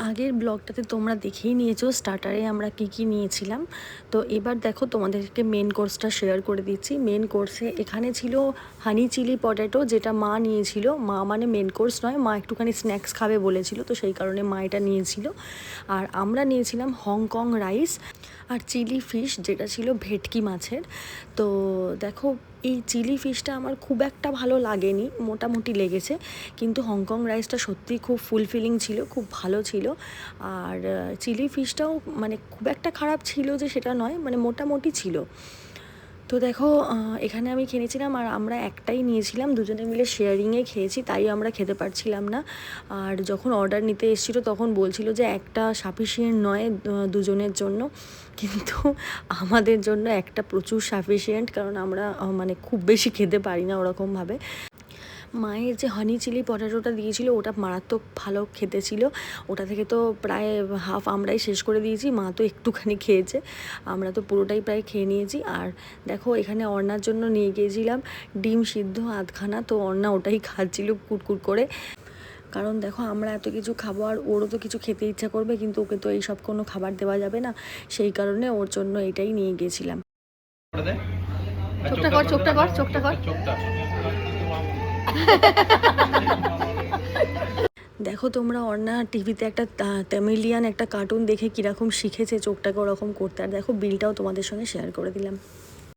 আগের ব্লগটাতে তোমরা দেখেই নিয়েছো স্টার্টারে আমরা কি নিয়েছিলাম। তো এবার দেখো তোমাদেরকে মেন কোর্সটা শেয়ার করে দিচ্ছি। মেন কোর্সে এখানে ছিল হানি চিলি পটেটো, যেটা মা নিয়েছিল। মা মানে মেন কোর্স নয়, মা একটুখানি স্ন্যাক্স খাবে বলেছিল, তো সেই কারণে মা এটা নিয়েছিল। আর আমরা নিয়েছিলাম হংকং রাইস আর চিলি ফিশ, যেটা ছিল ভেটকি মাছের। তো দেখো, এই চিলি ফিশটা আমার খুব একটা ভালো লাগেনি, মোটামুটি লেগেছে, কিন্তু হংকং রাইসটা সত্যিই খুব ফুলফিলিং ছিল, খুব ভালো ছিল। আর চিলি ফিশটাও মানে খুব একটা খারাপ ছিল যে সেটা নয়, মানে মোটামুটি ছিল। তো দেখো, এখানে আমি খেয়েছিলাম, আর আমরা একটাই নিয়েছিলাম, দুজনে মিলে শেয়ারিংয়ে খেয়েছি, তাই আমরা খেতে পারছিলাম না। আর যখন অর্ডার নিতে এসেছিলো তখন বলছিল যে একটা সাফিসিয়েন্ট নয় দুজনের জন্য, কিন্তু আমাদের জন্য একটা প্রচুর সাফিসিয়েন্ট, কারণ আমরা মানে খুব বেশি খেতে পারি না ওরকমভাবে। মায়ের যে হানি চিলি পটেটোটা দিয়েছিল ওটা মারাত্মক ভালো খেতে ছিল। ওটা থেকে তো প্রায় হাফ আমরাই শেষ করে দিয়েছি, মা তো একটুখানি খেয়েছে, আমরা তো পুরোটাই প্রায় খেয়ে নিয়েছি। আর দেখো, এখানে অর্ণার জন্য নিয়ে গিয়েছিলাম ডিম সিদ্ধ আধখানা, তো অর্ণা ওটাই খাচ্ছিল কুটকুট করে। কারণ দেখো, আমরা এত কিছু খাবো আর ওরও তো কিছু খেতে ইচ্ছা করবে, কিন্তু ওকে তো এইসব কোনো খাবার দেওয়া যাবে না, সেই কারণে ওর জন্য এটাই নিয়ে গিয়েছিলাম। চোখটা কর, চোখটা কর, চোখটা কর। দেখো তোমরা, অর্ণা টিভিতে একটা তামিলিয়ান একটা কার্টুন দেখে কীরকম শিখেছে চোখটাকে ওরকম করতে। আর দেখো, বিলটাও তোমাদের সঙ্গে শেয়ার করে দিলাম।